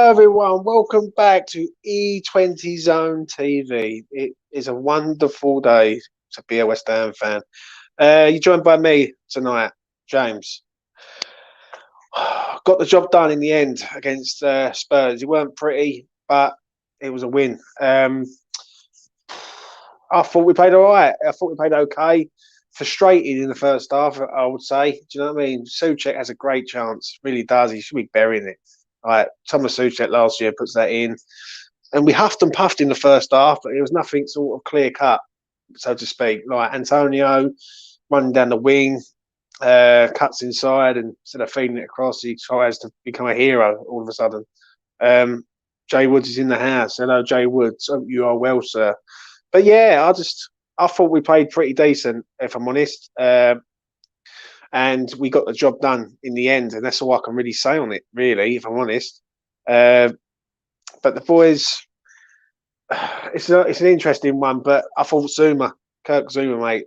everyone. Welcome back to E20 Zone TV. It is a wonderful day to be a West Ham fan. You're joined by me tonight, James. Got the job done in the end against Spurs. It weren't pretty, but it was a win. I thought we played all right. I thought we played okay. Frustrated in the first half, I would say. Do you know what I mean? Souček has a great chance. Really does. He should be burying it. Thomas Souček last year puts that in. And we huffed and puffed in the first half, but it was nothing sort of clear cut, so to speak. Like Antonio running down the wing, cuts inside, and instead of feeding it across, he tries to become a hero all of a sudden. Jay Woods is in the house. Hello, Jay Woods. Hope you are well, sir. But yeah, I thought we played pretty decent, if I'm honest. And we got the job done in the end, and that's all I can really say on it, really, if I'm honest. But the boys, it's an interesting one. But I thought Kirk Zouma, mate,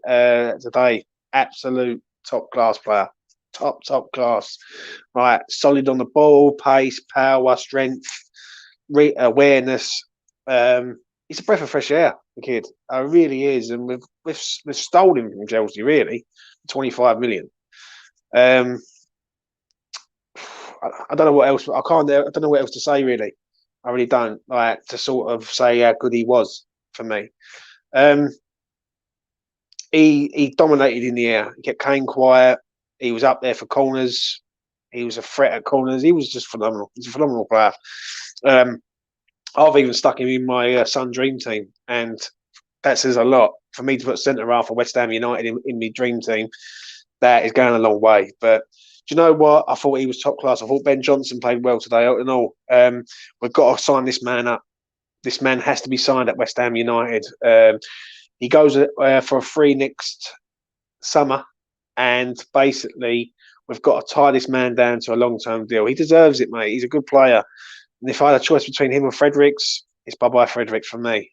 today, absolute top class player, top class, right? Solid on the ball, pace, power, strength, awareness. He's a breath of fresh air, the kid. Really is, and we've stolen him from Chelsea, really, 25 million. I don't know what else. I don't know what else to say, really. I really don't, like, to sort of say how good he was for me. He dominated in the air. He kept Kane quiet. He was up there for corners. He was a threat at corners. He was just phenomenal. He's a phenomenal player. I've even stuck him in my Sun Dream team, and that says a lot. For me to put centre half for West Ham United in my dream team, that is going a long way. But do you know what? I thought he was top class. I thought Ben Johnson played well today. All in all, we've got to sign this man up. This man has to be signed at West Ham United. He goes for a free next summer, and basically we've got to tie this man down to a long-term deal. He deserves it, mate. He's a good player. And if I had a choice between him and Fredericks, it's bye-bye Fredericks for me.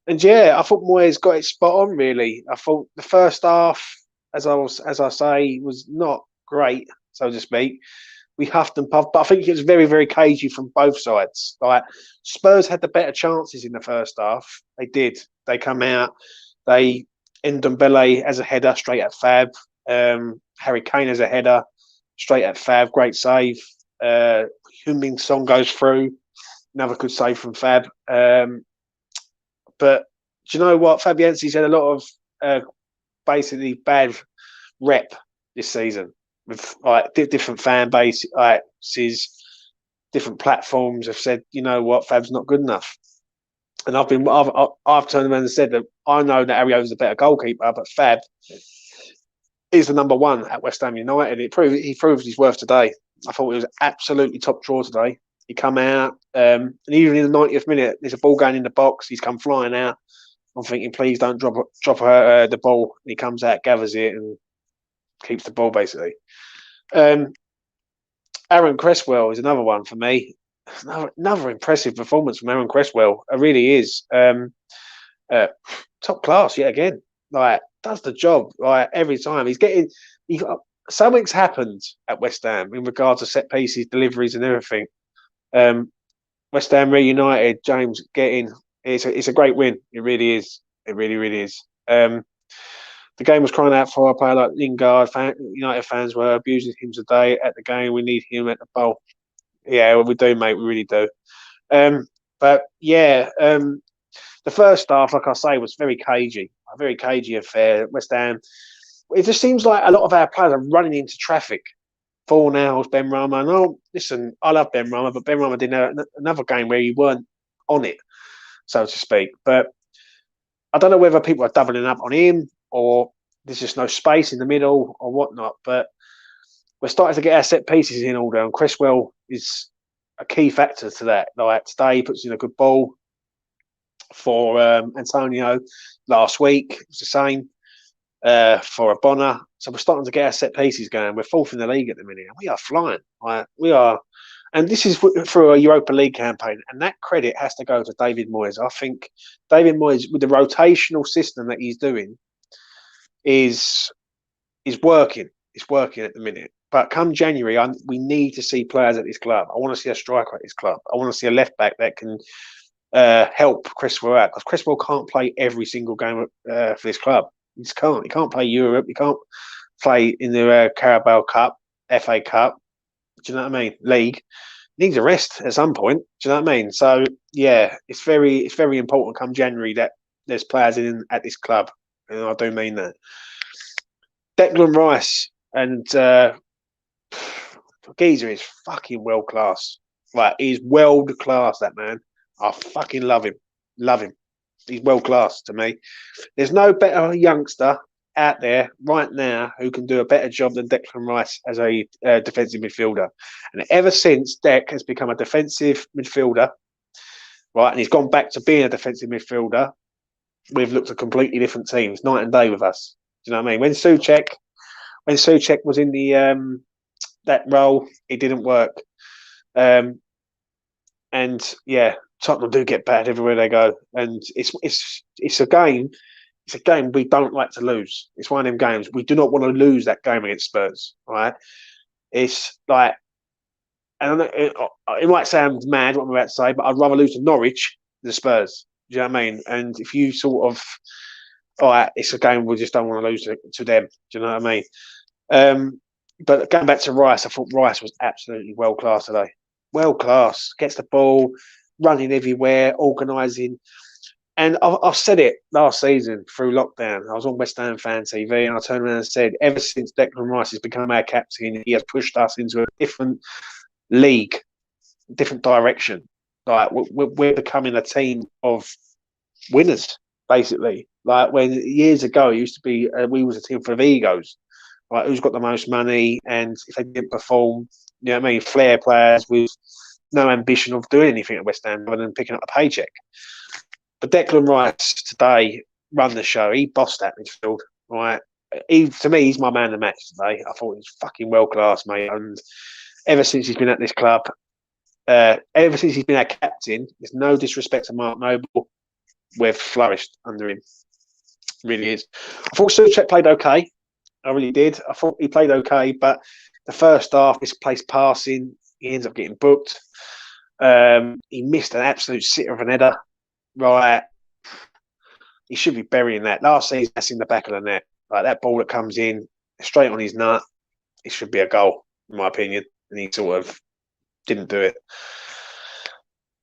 And yeah, I thought Moyes got it spot on, really. I thought the first half, as I say, was not great, so to speak. We huffed and puffed, but I think it was very, very cagey from both sides. Like, Spurs had the better chances in the first half. They did. They come out. Ndombele as a header straight at Fab. Harry Kane as a header straight at Fab. Great save. Heung-min Son goes through. Another good save from Fab. But do you know what? Fabianski's had a lot of basically bad rep this season with different fan bases, different platforms have said, you know what, Fab's not good enough. And I've turned around and said that I know that Ario's a better goalkeeper, but Fab is the number one at West Ham United. He proved his worth today. I thought it was absolutely top draw today. He come out, and even in the 90th minute, there's a ball going in the box. He's come flying out. I'm thinking, please don't drop the ball. He comes out, gathers it, and keeps the ball, basically. Aaron Cresswell is another one for me. Another impressive performance from Aaron Cresswell. It really is. Top class yet again. Like, does the job every time. Something's happened at West Ham in regards to set pieces, deliveries, and everything. West Ham reunited. James, it's a great win. It really is. It really, really is. The game was crying out for a player like Lingard. United fans were abusing him today at the game. We need him at the bowl. Yeah, well, we do, mate. We really do. But yeah, the first half, like I say, was a very cagey affair. West Ham. It just seems like a lot of our players are running into traffic. Fornals, Benrahma. No, listen, I love Benrahma, but Benrahma did another game where he weren't on it, so to speak. But I don't know whether people are doubling up on him or there's just no space in the middle or whatnot. But we're starting to get our set pieces in order, and Cresswell is a key factor to that. Like, today, he puts in a good ball for Antonio. Last week, it was the same. For a Bonner. So we're starting to get our set pieces going. We're fourth in the league at the minute. We are flying. We are. And this is through a Europa League campaign. And that credit has to go to David Moyes. I think David Moyes, with the rotational system that he's doing, is working. It's working at the minute. But come January, we need to see players at this club. I want to see a striker at this club. I want to see a left back that can help Cresswell out, because Cresswell can't play every single game for this club. He just can't. He can't play Europe. He can't play in the Carabao Cup, FA Cup. Do you know what I mean? League. He needs a rest at some point. Do you know what I mean? So yeah, it's very important come January that there's players in at this club, and I do mean that. Declan Rice and Geezer is fucking world class. Like, he's world class, that man. I fucking love him. Love him. He's world class to me. There's no better youngster out there right now who can do a better job than Declan Rice as a defensive midfielder. And ever since Dec has become a defensive midfielder, right, and he's gone back to being a defensive midfielder, we've looked at completely different teams, night and day with us. Do you know what I mean? When Souček was in the that role, it didn't work. And yeah, Tottenham do get bad everywhere they go, and it's a game. It's a game we don't like to lose. It's one of them games we do not want to lose that game against Spurs. Right? It's like, and it might sound mad what I'm about to say, but I'd rather lose to Norwich than Spurs. Do you know what I mean? And if you sort of, all right, it's a game we just don't want to lose to them. Do you know what I mean? But going back to Rice, I thought Rice was absolutely world class today. World class, gets the ball, running everywhere, organising. And I've said it last season through lockdown. I was on West Ham Fan TV, and I turned around and said, ever since Declan Rice has become our captain, he has pushed us into a different league, different direction. Like, we're becoming a team of winners, basically. Like, when years ago it used to be we was a team full of egos. Like, who's got the most money, and if they didn't perform, you know what I mean, flair players with no ambition of doing anything at West Ham other than picking up a paycheck. But Declan Rice today run the show. He bossed that midfield, right? To me, he's my man of the match today. I thought he was fucking world class, mate. And ever since he's been at this club, ever since he's been our captain, there's no disrespect to Mark Noble, we've flourished under him. It really is. I thought Souček played okay. I really did. I thought he played okay, but the first half, misplaced passing, he ends up getting booked. He missed an absolute sitter of an header. Right, he should be burying that. Last season, that's in the back of the net. Like, that ball that comes in straight on his nut, it should be a goal, in my opinion. And he sort of didn't do it.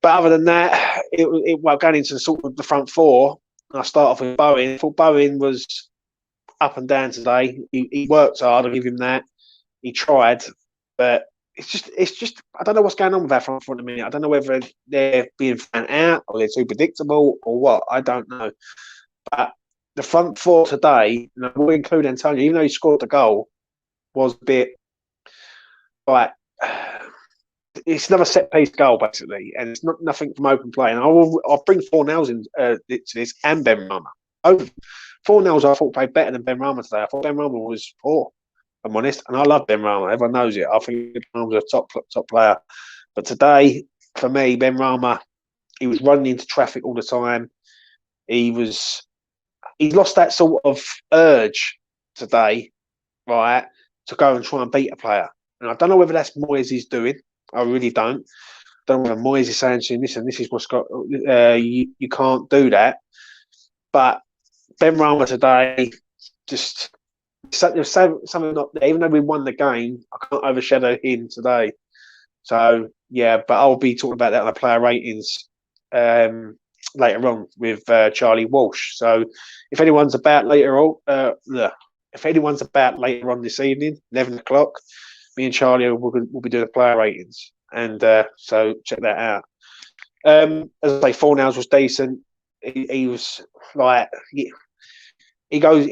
But other than that, going into the sort of the front four, I start off with Bowen. I thought Bowen was up and down today. He worked hard. I'll give him that. He tried, but it's just I don't know what's going on with that front four at the minute. I don't know whether they're being fan out or they're too predictable or what. I don't know. But the front four today, we'll include Antonio, even though he scored the goal, was a bit like, it's another set piece goal basically, and it's not nothing from open play. And I'll bring Fornals in to this, and Benrahma. Fornals I thought played better than Benrahma today. I thought Benrahma was poor, I'm honest, and I love Benrahma. Everyone knows it. I think Benrahma's a top player. But today, for me, Benrahma, he was running into traffic all the time. He lost that sort of urge today, right, to go and try and beat a player. And I don't know whether that's Moyes' doing. I really don't. I don't know whether Moyes is saying to him, listen, this is what's got. You can't do that. But Benrahma today, just there's something not there. Even though we won the game, I can't overshadow him today. So yeah, but I'll be talking about that on the player ratings later on with Charlie Walsh. So if anyone's about later on this evening, 11 o'clock, me and Charlie will be doing the player ratings, and so check that out. As I say, Fornals was decent. He was like he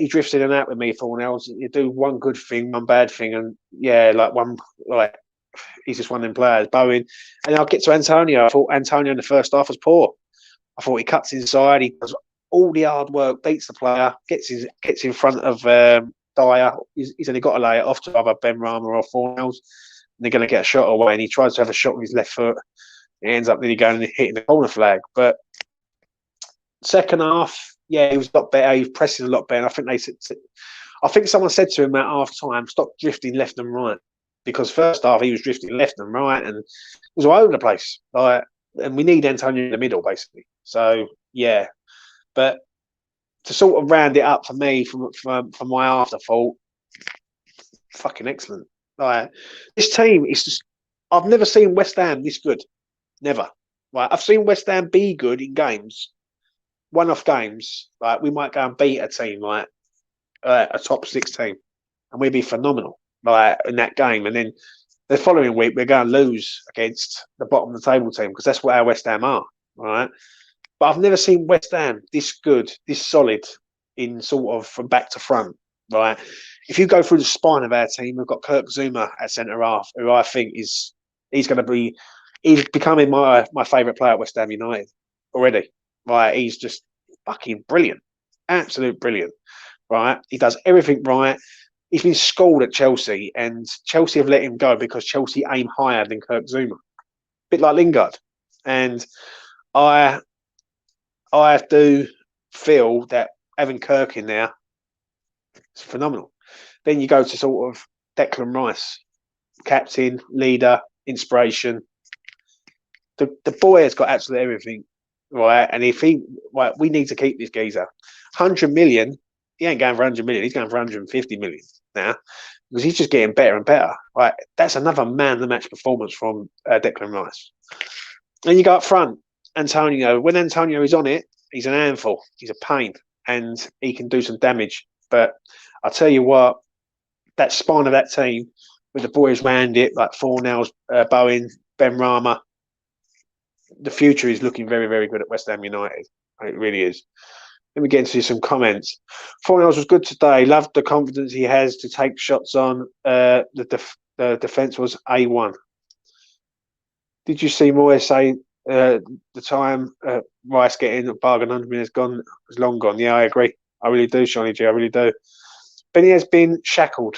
drifts in and out with me. Fornals, you do one good thing, one bad thing, and yeah, he's just one of them players. Bowen, and I'll get to Antonio. I thought Antonio in the first half was poor. I thought he cuts inside, he does all the hard work, beats the player, gets in front of Dyer. He's only got to lay it off to either Benrahma or Fornals, and they're going to get a shot away. And he tries to have a shot with his left foot. It ends up nearly going and hitting the corner flag. But second half, yeah, he was a lot better. He was pressing a lot better. I think someone said to him at half time, "Stop drifting left and right." because first half he was drifting left and right and was all over the place. Like, and we need Antonio in the middle basically. So yeah, but to sort of round it up for me from my afterthought, fucking excellent. Like this team is just, I've never seen West Ham this good, never. Right, I've seen West Ham be good in games, one-off games. Like we might go and beat a team like a top 6 team, and we'd be phenomenal like in that game. And then the following week we're going to lose against the bottom of the table team because that's what our West Ham are, right? But I've never seen West Ham this good, this solid in sort of from back to front, right? If you go through the spine of our team, we've got Kirk Zuma at centre half, who I think he's going to be, he's becoming my favourite player at West Ham United already. Right, he's just fucking brilliant, absolute brilliant. Right, he does everything right. He's been schooled at Chelsea, and Chelsea have let him go because Chelsea aim higher than Kirk Zuma, a bit like Lingard. And I do feel that having Kirk in there is phenomenal. Then you go to sort of Declan Rice, captain, leader, inspiration. The boy has got absolutely everything, right? And if he, right, we need to keep this geezer. 100 million, he ain't going for 100 million. He's going for 150 million now because he's just getting better and better. Right, that's another man of the match performance from Declan Rice. And you go up front, Antonio. When Antonio is on it, he's an handful. He's a pain, and he can do some damage. But I tell you what, that spine of that team with the boys round it, like Fornals, Bowen, Benrahma, the future is looking very, very good at West Ham United. It really is. Let me get into some comments. Fornals was good today. Loved the confidence he has to take shots on. The defence was A1. Did you see Moyes say the time Rice getting a bargain 100 million is long gone? Yeah, I agree. I really do, Shawnee G. I really do. Benny has been shackled.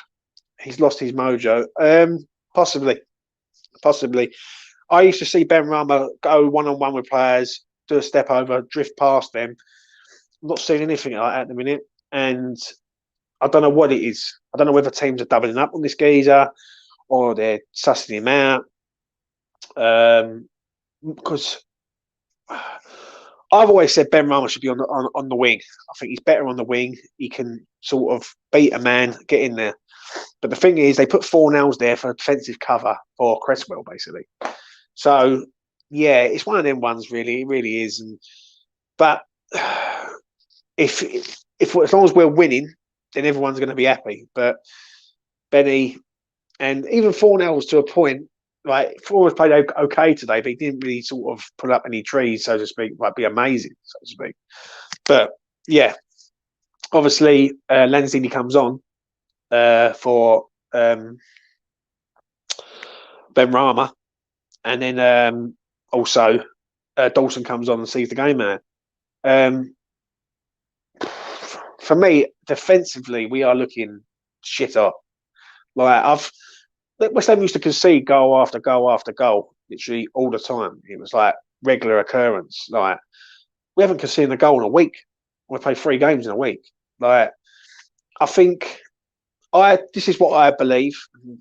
He's lost his mojo. Possibly. I used to see Benrahma go one-on-one with players, do a step over, drift past them. I'm not seeing anything like that at the minute. And I don't know what it is. I don't know whether teams are doubling up on this geezer or they're sussing him out. Because I've always said Benrahma should be on the wing. I think he's better on the wing. He can sort of beat a man, get in there. But the thing is, they put Fornals there for defensive cover for Cresswell, basically. So, yeah, it's one of them ones, really. It really is. But if as long as we're winning, then everyone's going to be happy. But Benny and even Fornals to a point, like Fornals played okay today, but he didn't really sort of put up any trees, so to speak. Might be amazing, so to speak. But yeah, obviously Lanzini comes on for Benrahma, and then also Dawson comes on and sees the game out. For me, defensively, we are looking shit up. Like West Ham used to concede goal after goal after goal, literally all the time. It was like regular occurrence. Like we haven't conceded a goal in a week. We played 3 games in a week. Like I think this is what I believe.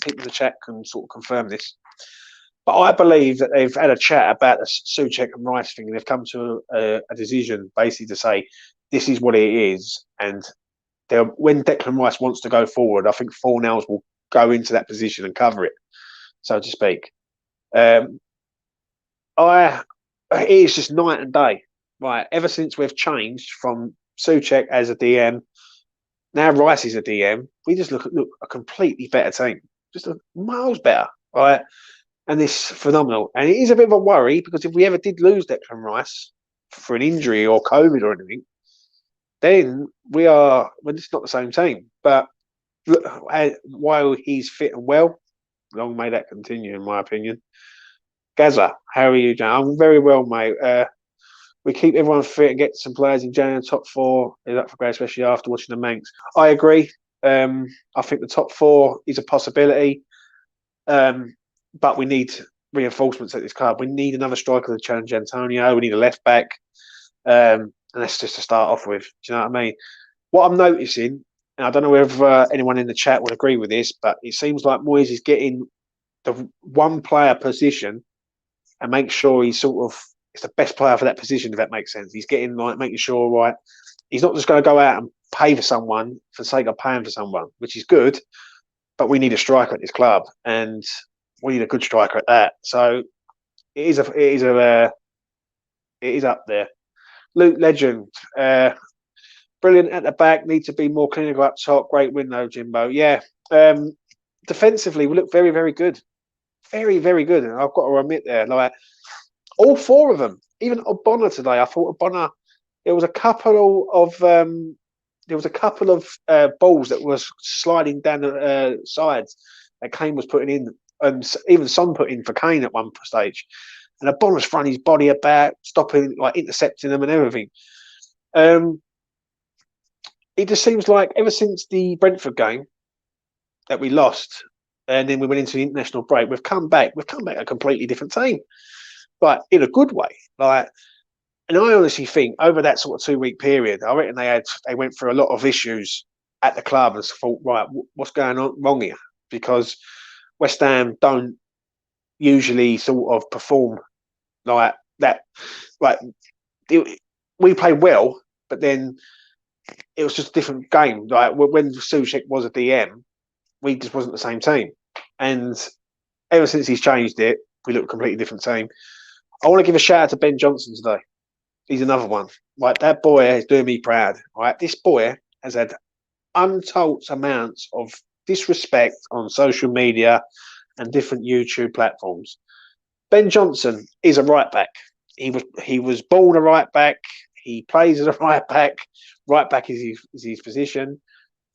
People in the chat can sort of confirm this. But I believe that they've had a chat about the Souček and Rice thing, and they've come to a decision basically to say this is what it is. And when Declan Rice wants to go forward, I think Fornals will go into that position and cover it, so to speak. It is just night and day, right? Ever since we've changed from Souček as a DM, now Rice is a DM, we just look a completely better team, just miles better, right? And it's phenomenal. And it is a bit of a worry because if we ever did lose Declan Rice for an injury or COVID or anything, then well, it's not the same team. But look, while he's fit and well, long may that continue, in my opinion. Gaza, how are you, Jan? I'm very well, mate. We keep everyone fit and get some players in January. Top 4 is up for grabs, especially after watching the Manx. I agree. I think the top 4 is a possibility. But we need reinforcements at this club. We need another striker to challenge Antonio. We need a left back. And that's just to start off with. Do you know what I mean? What I'm noticing, and I don't know whether anyone in the chat would agree with this, but it seems like Moyes is getting the one player position and make sure he's sort of it's the best player for that position, if that makes sense. He's getting like making sure right. He's not just going to go out and pay for someone for the sake of paying for someone, which is good. But we need a striker at this club, and we need a good striker at that. So it is up there. Luke Legend, brilliant at the back. Need to be more clinical up top. Great win though, Jimbo. Yeah. Defensively, we look very, very good. Very, very good. And I've got to admit there, like all four of them, even Obonna today. I thought Obonna. There was a couple of balls that was sliding down the sides that Kane was putting in, and even Son put in for Kane at one stage. And Obonna's throwing his body about, stopping, like intercepting them and everything. It just seems like ever since the Brentford game that we lost, and then we went into the international break, we've come back a completely different team, but in a good way. Like, and I honestly think over that sort of 2-week period, I reckon they went through a lot of issues at the club and thought, right, what's going on wrong here? Because West Ham don't usually sort of perform like that. Like we played well, but then it was just a different game. Like when Souček was a DM, we just wasn't the same team. And ever since he's changed it, we look a completely different team. I want to give a shout out to Ben Johnson today. He's another one. Like that boy is doing me proud. Right, this boy has had untold amounts of disrespect on social media and different YouTube platforms. Ben Johnson is a right back. He was born a right back. He plays as a right back. Right back is his position.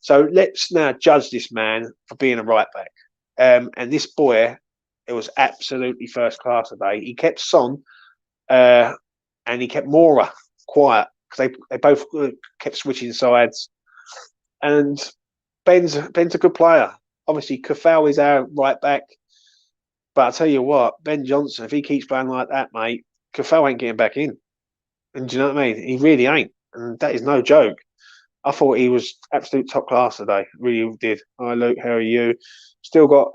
So let's now judge this man for being a right back. And this boy, it was absolutely first class today. He kept Son and he kept Mora quiet because they both kept switching sides. And Ben's a good player. Obviously, Kafau is our right back. But I tell you what, Ben Johnson, if he keeps playing like that, mate, Kafau ain't getting back in. And do you know what I mean? He really ain't. And that is no joke. I thought he was absolute top class today. Really did. Hi, Luke. How are you? Still got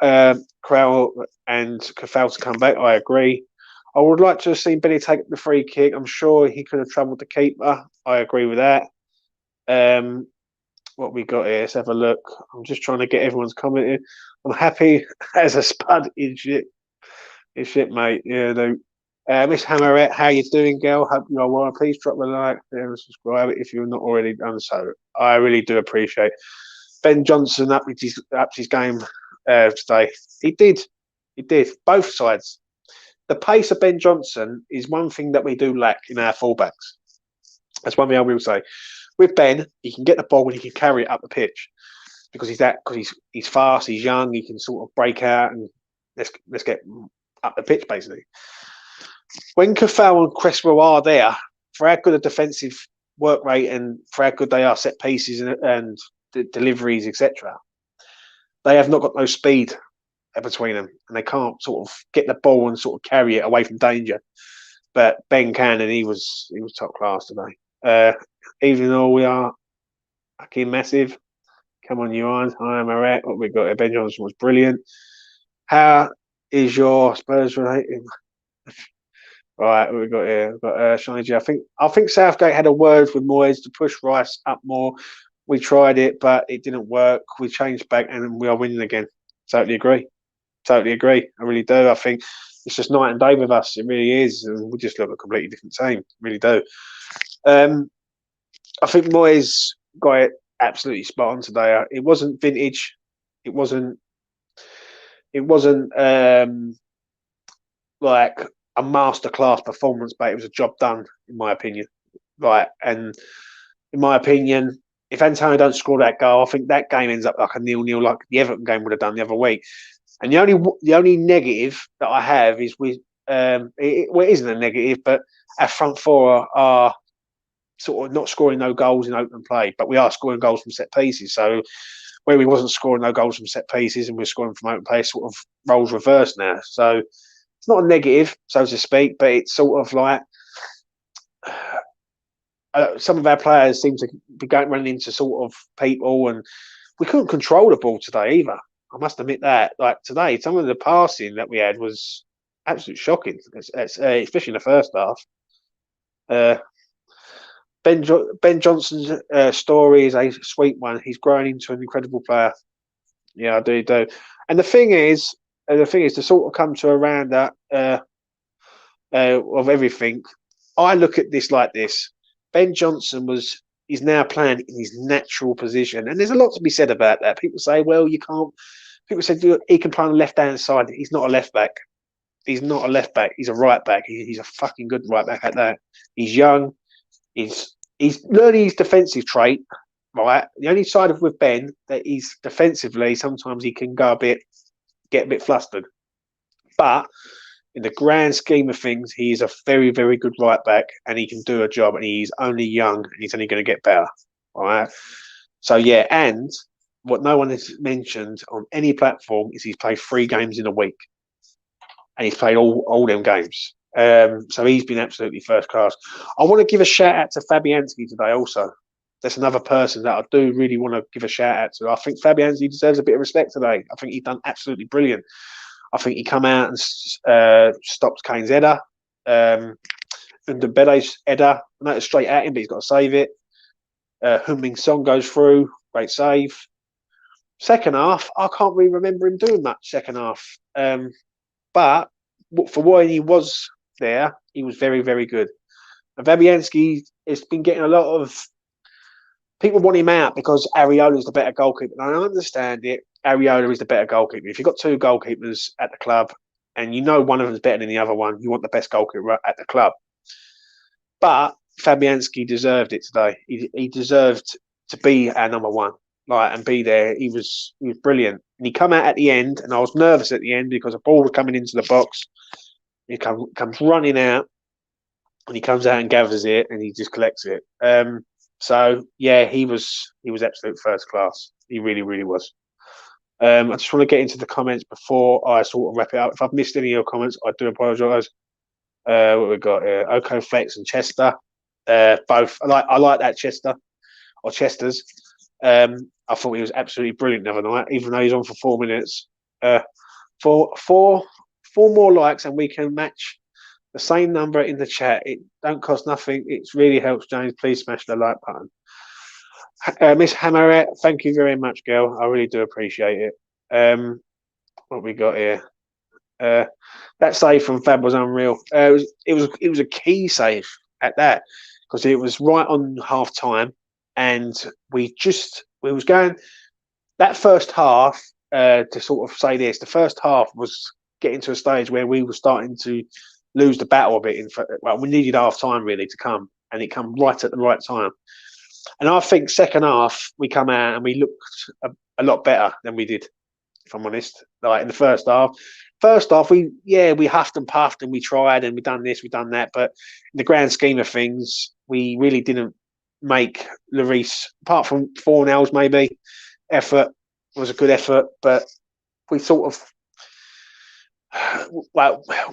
Crowell and Kafau to come back. I agree. I would like to have seen Benny take the free kick. I'm sure he could have troubled the keeper. I agree with that. What we got here? Let's have a look. I'm just trying to get everyone's comment. I'm happy as a spud in shit. In shit, mate. Yeah, no. Miss Hammerette, how you doing, girl? Hope you are well. Please drop a like and subscribe if you've not already done so. I really do appreciate. Ben Johnson upped his game today. He did. Both sides. The pace of Ben Johnson is one thing that we do lack in our fullbacks. That's one thing I will say. With Ben, he can get the ball and he can carry it up the pitch because he's fast, he's young, he can sort of break out and let's get up the pitch basically. When Kafau and Cresswell are there, for how good a defensive work rate and for how good they are set pieces and deliveries, etc., they have not got no speed between them and they can't sort of get the ball and sort of carry it away from danger. But Ben can, and he was top class today. Even though we are fucking massive, come on, you on. Hi, I'm Iraq. What we got here? Ben Johnson was brilliant. How is your Spurs related? Right, what we got here? We've got Shiny G. I think Southgate had a word with Moyes to push Rice up more. We tried it, but it didn't work. We changed back, and we are winning again. Totally agree. I really do. I think it's just night and day with us. It really is. And we just look a completely different team. Really do. I think Moyes got it absolutely spot on today. It wasn't vintage. It wasn't like a masterclass performance, but it was a job done, in my opinion. Right, and in my opinion, if Antonio don't score that goal, I think that game ends up like a 0-0, like the Everton game would have done the other week. And the only negative that I have is it isn't a negative, but our front four are sort of not scoring no goals in open play, but we are scoring goals from set pieces. So where we wasn't scoring no goals from set pieces and we're scoring from open play, sort of roles reversed now. So it's not a negative, so to speak, but it's sort of like some of our players seem to be running into sort of people, and we couldn't control the ball today either. I must admit that. Like today, some of the passing that we had was absolutely shocking, especially in the first half. Uh, Ben Johnson's story is a sweet one. He's grown into an incredible player. Yeah, I do. And the thing is to sort of come to a rounder of everything. I look at this like this: Ben Johnson is now playing in his natural position, and there's a lot to be said about that. People say, well, you can't. People said he can play on the left hand side. He's not a left back. He's not a left back. He's a right back. He's a fucking good right back at that. He's young. He's learning his defensive trait. Right. The only side of with Ben that he's defensively sometimes he can get a bit flustered, but in the grand scheme of things, he is a very, very good right back, and he can do a job. And he's only young, and he's only going to get better. All right. So yeah, and what no one has mentioned on any platform is he's played 3 games in a week, and he's played all them games. So he's been absolutely first class. I want to give a shout out to Fabianski today also. That's another person that I do really want to give a shout out to. I think Fabianski deserves a bit of respect today. I think he's done absolutely brilliant. I think he come out and stopped Kane's header. And Dembele's header. I know it's straight at him, but he's got to save it. Heung-min Son goes through. Great save. Second half, I can't really remember him doing much second half. But for when he was there, he was very, very good. And Fabianski has been getting a lot of people want him out because Areola is the better goalkeeper. And I understand it. Areola is the better goalkeeper. If you've got 2 goalkeepers at the club and you know one of them's better than the other one, you want the best goalkeeper at the club. But Fabianski deserved it today. He deserved to be our number one, and be there. He was brilliant. And he come out at the end, and I was nervous at the end because the ball was coming into the box. He comes running out, and he comes out and gathers it, and he just collects it. So yeah, he was absolute first class. He really, really was. I just want to get into the comments before I sort of wrap it up. If I've missed any of your comments, I do apologise. What we got here? Oko Flex and Chester. Both. I like that Chester or Chester's. I thought he was absolutely brilliant the other night, even though he's on for 4 minutes. Four more likes, and we can match the same number in the chat. It don't cost nothing. It really helps, James. Please smash the like button. Miss Hammerette, thank you very much, girl. I really do appreciate it. What we got here? That save from Fab was unreal. It was a key save at that because it was right on half time, and we was going that first half. To sort of say this, the first half was getting to a stage where we were starting to lose the battle a bit. We needed half time really to come, and it come right at the right time. And I think second half we come out and we looked a lot better than we did, if I'm honest. Like in the first half, we huffed and puffed and we tried and we done this, we done that. But in the grand scheme of things, we really didn't make Lloris, apart from Fornells maybe, effort was a good effort. But we sort of,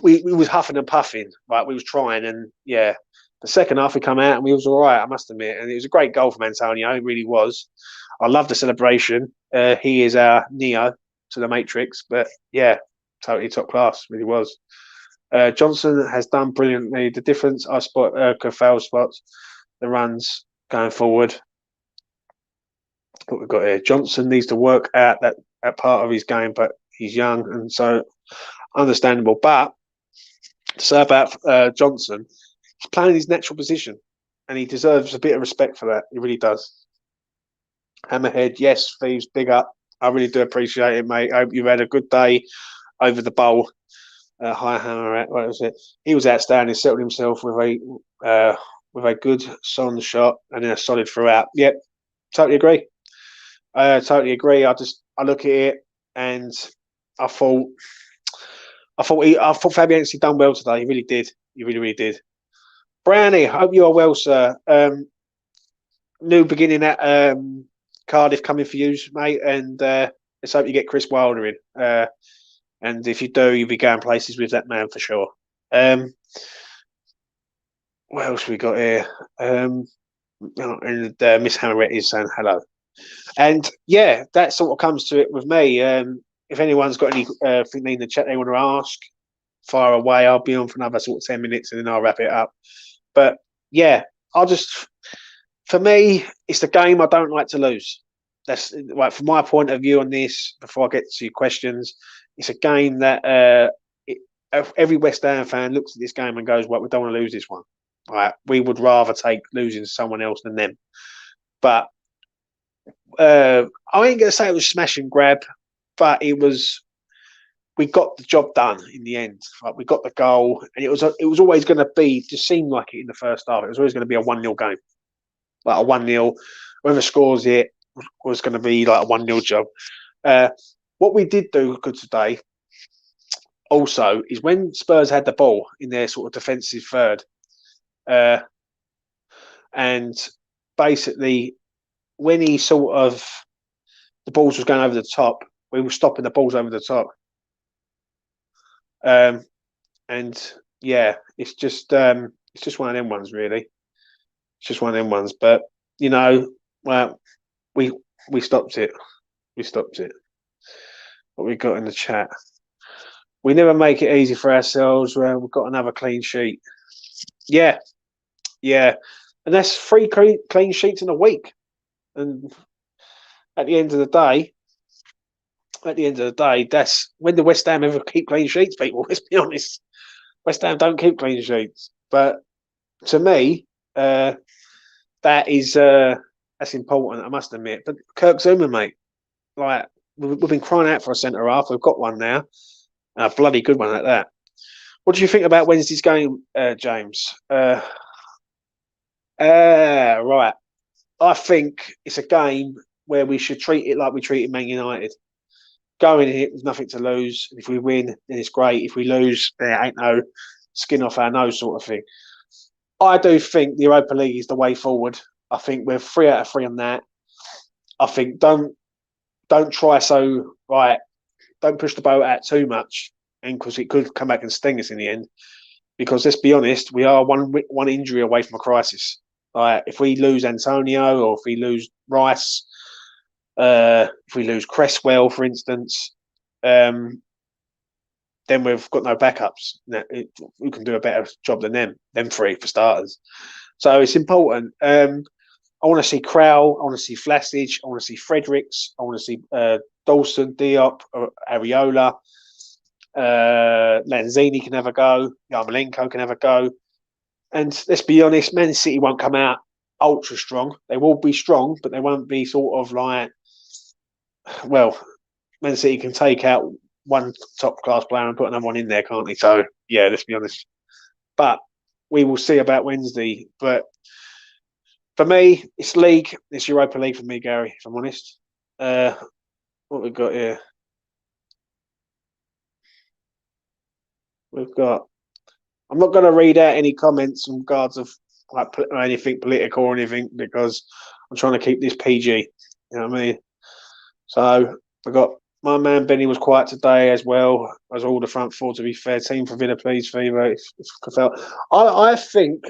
we was huffing and puffing, we was trying, and yeah. The second half we come out and we was all right, I must admit, and it was a great goal from Antonio. It really was. I love the celebration. He is our Neo to the Matrix, but yeah, totally top class. Really was. Johnson has done brilliantly. The difference I spot Kofel spots the runs going forward. What we've got here. Johnson needs to work out that part of his game, but he's young and so understandable. But to say about Johnson, he's playing his natural position, and he deserves a bit of respect for that. He really does. Hammerhead, yes, Thieves, big up. I really do appreciate it, mate. I hope you've had a good day over the bowl. Hi, Hammerhead. What was it? He was outstanding. Settled himself with a good Son shot and then a solid throughout. Yep, totally agree. Totally agree. I look at it and I thought Fabianski done well today. He really did. He really, really did. Brownie, hope you are well, sir. New beginning at Cardiff coming for you, mate, and let's hope you get Chris Wilder in. And if you do, you'll be going places with that man for sure. What else we got here? And Miss Hammerette is saying hello. And yeah, that sort of comes to it with me. If anyone's got anything in the chat they want to ask, fire away. I'll be on for another sort of 10 minutes and then I'll wrap it up. But yeah, I'll just for me, it's the game I don't like to lose. That's right from my point of view on this. Before I get to your questions, it's a game that every West Ham fan looks at this game and goes, "Well, we don't want to lose this one. Right? We would rather take losing to someone else than them." But I ain't gonna say it was smash and grab, but it was. We got the job done in the end. Right? We got the goal, and it was always going to be. Just seemed like it in the first half. It was always going to be a 1-0 game, like a 1-0. Whoever scores it was going to be like a 1-0 job. What we did do good today, also, is when Spurs had the ball in their sort of defensive third, and basically when he sort of the balls was going over the top, we were stopping the balls over the top. And yeah, it's just one of them ones, really. It's just one of them ones. But well, we stopped it. We stopped it. What we got in the chat. We never make it easy for ourselves. We've got another clean sheet. Yeah, and that's 3 clean sheets in a week. And at the end of the day, that's when the West Ham ever keep clean sheets, people. Let's be honest. West Ham don't keep clean sheets. But to me, that is that's important, I must admit. But Kirk Zuma, mate, like we've been crying out for a centre half. We've got one now, a bloody good one at that. What do you think about Wednesday's game, James? Right. I think it's a game where we should treat it like we treated Man United. Go in it with nothing to lose. If we win, then it's great. If we lose, there ain't no skin off our nose sort of thing. I do think the Europa League is the way forward. I think we're 3 out of 3 on that. I think don't try so right. Don't push the boat out too much, and because it could come back and sting us in the end. Because let's be honest, we are one injury away from a crisis. If we lose Antonio or if we lose Rice, if we lose Cresswell, for instance, then we've got no backups. We can do a better job than them 3 for starters. So it's important. I want to see Krau. I want to see Vlasic. I want to see Fredericks. I want to see Dawson, Diop, Areola. Lanzini can have a go. Yarmolenko can have a go. And let's be honest, Man City won't come out ultra strong. They will be strong, but they won't be sort of like, well, Man City can take out one top class player and put another one in there, can't they? So yeah, let's be honest. But we will see about Wednesday. But for me, it's league. It's Europa League for me, Gary, if I'm honest. What we've got here? We've got. I'm not going to read out any comments in regards of like anything political or anything because I'm trying to keep this PG. You know what I mean? So we've got my man Benny was quiet today as well as all the front 4. To be fair, team for Villa, please, Fever. I think,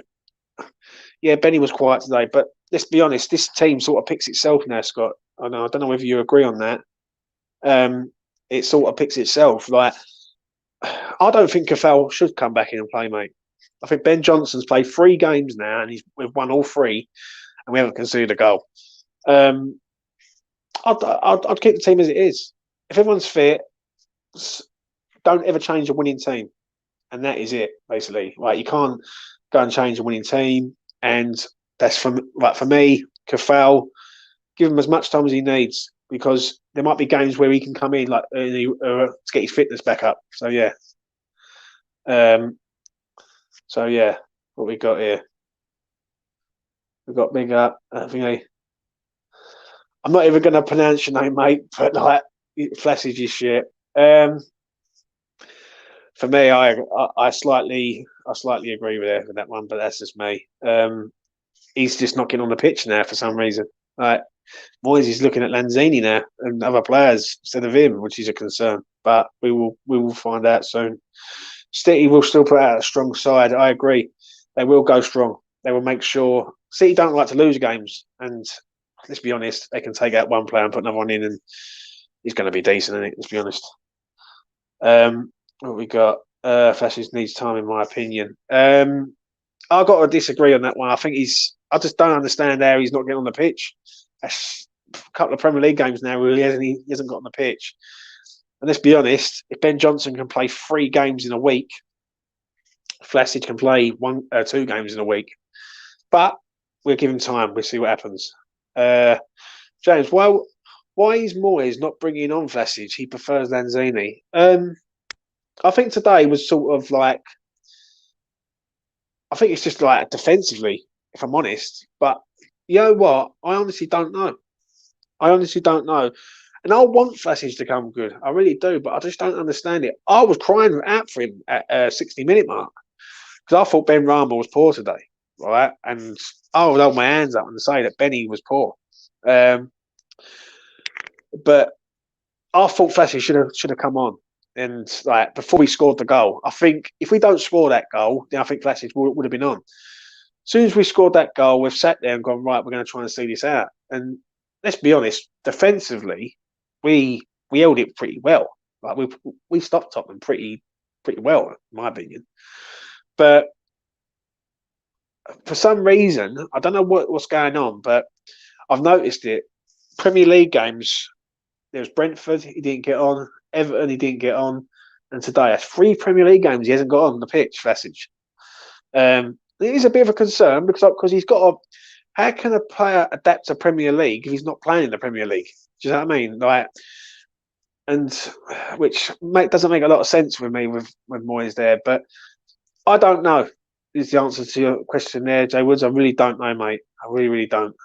yeah, Benny was quiet today, but let's be honest, this team sort of picks itself now, Scott. I don't know whether you agree on that. It sort of picks itself. Like, I don't think Cathal should come back in and play, mate. I think Ben Johnson's played 3 games now and we've won all 3 and we haven't conceded a goal. I'd keep the team as it is. If everyone's fit, don't ever change a winning team. And that is it, basically. Like, you can't go and change a winning team. And that's for me, Cathal, give him as much time as he needs because there might be games where he can come in to get his fitness back up. So yeah. What we got here? We've got big up. I'm not even going to pronounce your name, mate, but like Vlasic is shit. For me, I slightly agree with that one, but that's just me. He's just not getting on the pitch now for some reason. Like, Moyes is looking at Lanzini now and other players instead of him, which is a concern. But we will find out soon. City will still put out a strong side. I agree. They will go strong. They will make sure. City don't like to lose games, and let's be honest, they can take out one player and put another one in, and he's going to be decent, isn't it? Let's be honest. What we got? Flashes needs time, in my opinion. I've got to disagree on that one. I think I just don't understand how he's not getting on the pitch. That's a couple of Premier League games now where he hasn't got on the pitch. And let's be honest, if Ben Johnson can play 3 games in a week, Vlasic can play 2 games in a week. But we'll give him time. We'll see what happens. James, why is Moyes not bringing on Vlasic? He prefers Lanzini. I think today was sort of like, I think it's just like defensively, if I'm honest. But you know what? I honestly don't know. And I want Vlasic to come good. I really do, but I just don't understand it. I was crying out for him at 60-minute mark because I thought Ben Rama was poor today, right? And I would hold my hands up and say that Benny was poor. But I thought Vlasic should have come on. And like before we scored the goal, I think if we don't score that goal, then I think Vlasic would have been on. As soon as we scored that goal, we've sat there and gone, right, we're going to try and see this out. And let's be honest, defensively, we held it pretty well. Like we stopped Tottenham pretty well, in my opinion. But for some reason, I don't know what's going on, but I've noticed it. Premier League games, there was Brentford, he didn't get on. Everton, he didn't get on. And today, that's 3 Premier League games he hasn't got on the pitch, Vlasic. It is a bit of a concern because he's got a. How can a player adapt to Premier League if he's not playing in the Premier League? Do you know what I mean? Like, and which doesn't make a lot of sense with me with Moyes there. But I don't know. Is the answer to your question there, Jay Woods? I really don't know, mate. I really don't.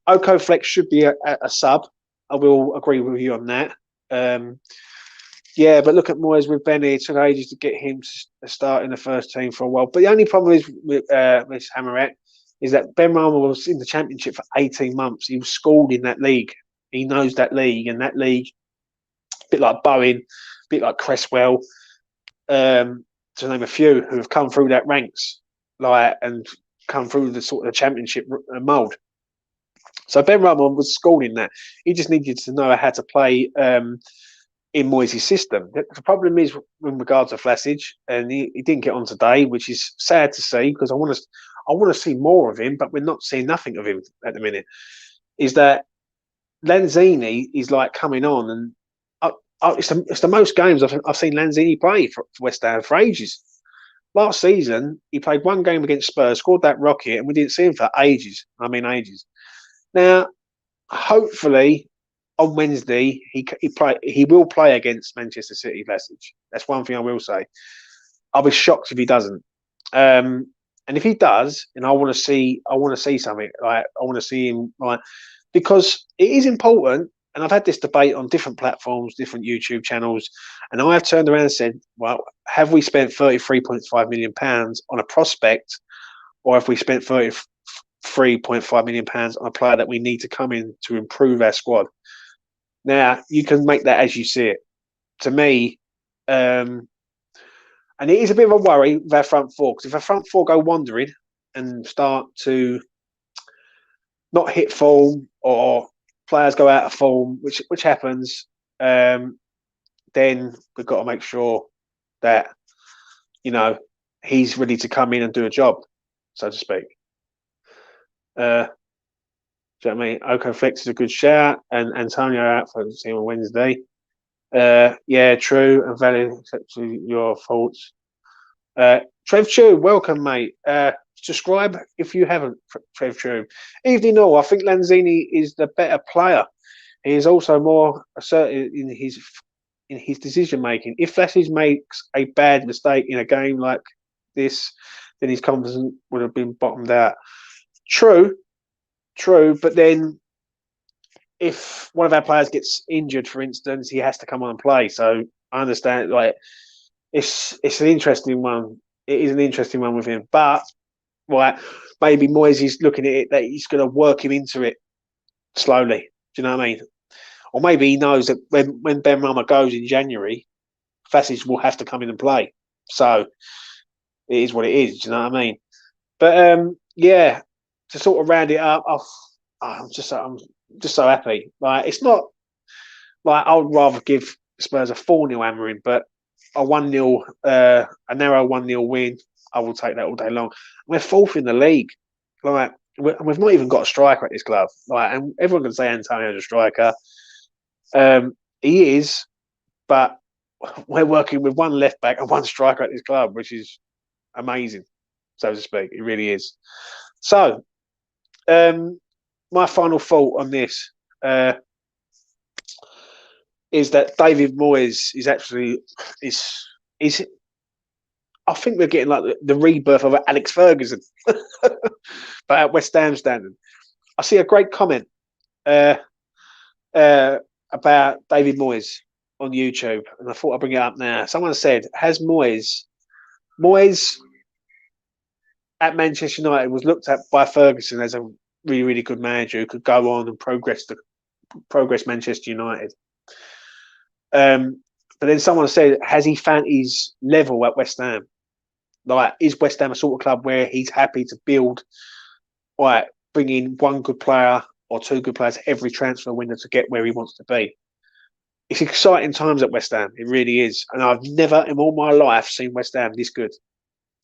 Oko Flex should be a sub. I will agree with you on that. Yeah, but look at Moyes with Benny. It took ages to get him to start in the first team for a while. But the only problem is with Hammerette is that Ben Rama was in the Championship for 18 months. He was schooled in that league. He knows that league, and that league, a bit like Bowen, a bit like Cresswell, to name a few, who have come through that ranks, and come through the sort of the Championship mould. So Ben Rama was schooled in that. He just needed to know how to play in Moyes' system. The problem is in regards to Vlasic, and he didn't get on today, which is sad to see because I want to see more of him, but we're not seeing nothing of him at the minute. Is that Lanzini is like coming on, and it's the most games I've seen Lanzini play for West Ham for ages. Last season, he played 1 game against Spurs, scored that rocket, and we didn't see him for ages. I mean, ages. Now, hopefully, on Wednesday he will play against Manchester City. Vlasic. That's one thing I will say. I'll be shocked if he doesn't. And if he does, and I want to see something. Like I want to see him, because it is important. And I've had this debate on different platforms, different YouTube channels, and I have turned around and said, "Well, have we spent £33.5 million on a prospect, or have we spent £33.5 million on a player that we need to come in to improve our squad?" Now, you can make that as you see it. To me, and it is a bit of a worry with our front four, because if our front four go wandering and start to not hit form, or players go out of form, which happens, then we've got to make sure that, he's ready to come in and do a job, so to speak. Do you know what I mean? Oko Flex is a good shout, and Antonio out for the team on Wednesday. Yeah, true and valid, except to your thoughts. Trev Chew, welcome, mate. Subscribe if you haven't, Trev Chew. Evening all. I think Lanzini is the better player. He is also more assertive in his decision making. If Vlasic makes a bad mistake in a game like this, then his confidence would have been bottomed out. True, but then if one of our players gets injured, for instance, he has to come on and play. So I understand, it's an interesting one. It is an interesting one with him, but maybe Moyes is looking at it that he's going to work him into it slowly. Do you know what I mean? Or maybe he knows that when Ben Rama goes in January, Vlasic will have to come in and play. So it is what it is. Do you know what I mean? But yeah. to sort of round it up, I'm just so happy. Like it's not like I would rather give Spurs a 4-0 hammering, but a 1-0, a narrow 1-0 win, I will take that all day long. We're fourth in the league. Like we've not even got a striker at this club. Like, and everyone can say Antonio's a striker. He is, but we're working with one left back and one striker at this club, which is amazing, so to speak. It really is. So, my final thought on this is that David Moyes is actually is. I think we're getting like the rebirth of Alex Ferguson, but at West Ham standard. I see a great comment uh, about David Moyes on YouTube, and I thought I'd bring it up now. Someone said, "Has Moyes at Manchester United was looked at by Ferguson as a really, really good manager who could go on and progress Manchester United." But then someone said, "Has he found his level at West Ham? Like, is West Ham a sort of club where he's happy to build, like, bring in one good player or two good players every transfer window to get where he wants to be?" It's exciting times at West Ham. It really is. And I've never in all my life seen West Ham this good.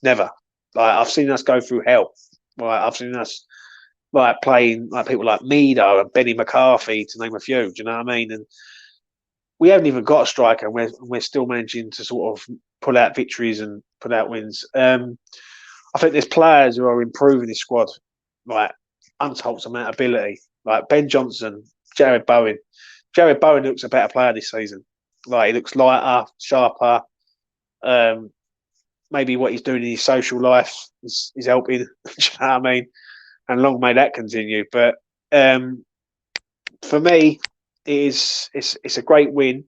Never. Like, I've seen us go through hell. Like, I've seen us like playing like people like Mido and Benny McCarthy, to name a few. Do you know what I mean? And we haven't even got a striker, and we're still managing to sort of pull out victories and put out wins. I think there's players who are improving this squad, like untold amount of ability, like Ben Johnson, Jared Bowen. Jared Bowen looks a better player this season. Like, he looks lighter, sharper. Maybe what he's doing in his social life is helping. Do you know what I mean? And long may that continue. But for me, it's a great win.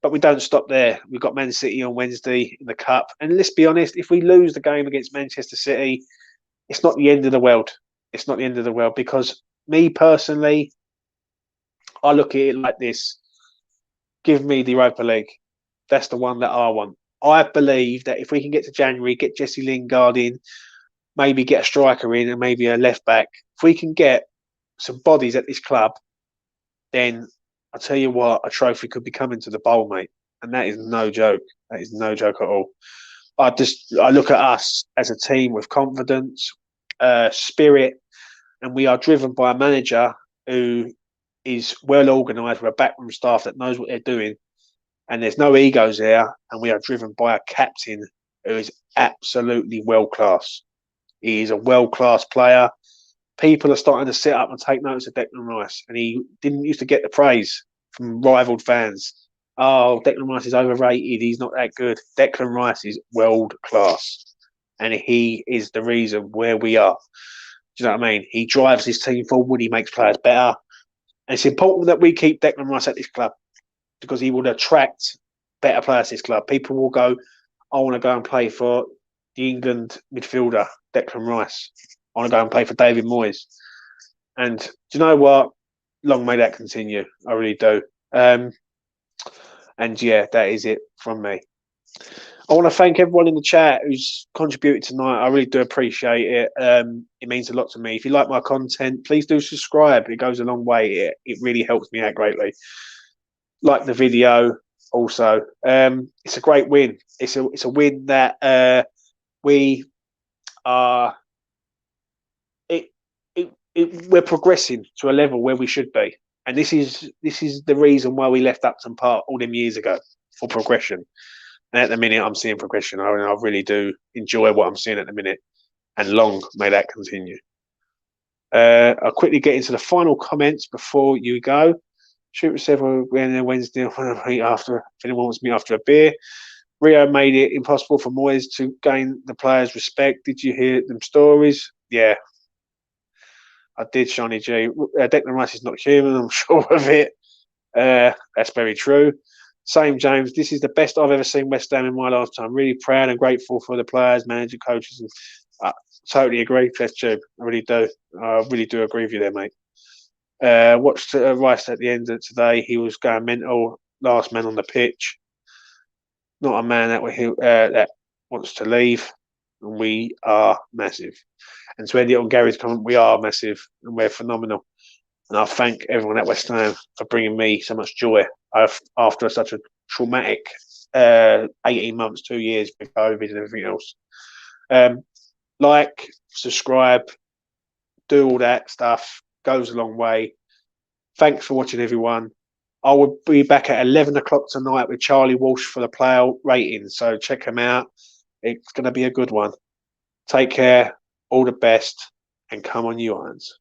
But we don't stop there. We've got Man City on Wednesday in the Cup. And let's be honest, if we lose the game against Manchester City, it's not the end of the world. It's not the end of the world, because me personally, I look at it like this. Give me the Europa League. That's the one that I want. I believe that if we can get to January, get Jesse Lingard in, maybe get a striker in and maybe a left back, if we can get some bodies at this club, then I'll tell you what, a trophy could be coming to the bowl, mate. And that is no joke. That is no joke at all. I look at us as a team with confidence, spirit, and we are driven by a manager who is well organised with a backroom staff that knows what they're doing, and there's no egos there. And we are driven by a captain who is absolutely world class. He is a world class player. People are starting to sit up and take notice of Declan Rice, and he didn't used to get the praise from rivaled fans. Oh, Declan Rice is overrated. He's not that good. Declan Rice is world class, and he is the reason where we are. Do you know what I mean? He drives his team forward. He makes players better. And it's important that we keep Declan Rice at this club, because he will attract better players to this club. People will go, I want to go and play for the England midfielder, Declan Rice. I want to go and play for David Moyes. And do you know what? Long may that continue. I really do. And yeah, that is it from me. I want to thank everyone in the chat who's contributed tonight. I really do appreciate it. It means a lot to me. If you like my content, please do subscribe. It goes a long way. It really helps me out greatly. Like the video also. It's a great win. It's a win that we are. We're progressing to a level where we should be, and this is the reason why we left Upton Park all them years ago, for progression. And at the minute, I'm seeing progression. I really do enjoy what I'm seeing at the minute, and long may that continue. I'll quickly get into the final comments before you go. Shoot myself when Wednesday after, if anyone wants me after a beer. Rio made it impossible for Moyes to gain the players' respect. Did you hear them stories? Yeah, I did, Shiny G. Declan Rice is not human, I'm sure of it. That's very true. Same, James. This is the best I've ever seen West Ham in my lifetime. Really proud and grateful for the players, manager, coaches. And I totally agree, Flesh Tube. I really do. I really do agree with you there, mate. Watched Rice at the end of today. He was going mental. Last man on the pitch. Not a man that wants to leave. and we are massive. And to end it on Gary's comment, we are massive and we're phenomenal. And I thank everyone at West Ham for bringing me so much joy after such a traumatic 18 months, 2 years with COVID and everything else. Like, subscribe, do all that stuff. Goes a long way. Thanks for watching, everyone. I will be back at 11 o'clock tonight with Charlie Walsh for the player ratings. So check him out. It's going to be a good one. Take care. All the best. And come on, you Irons.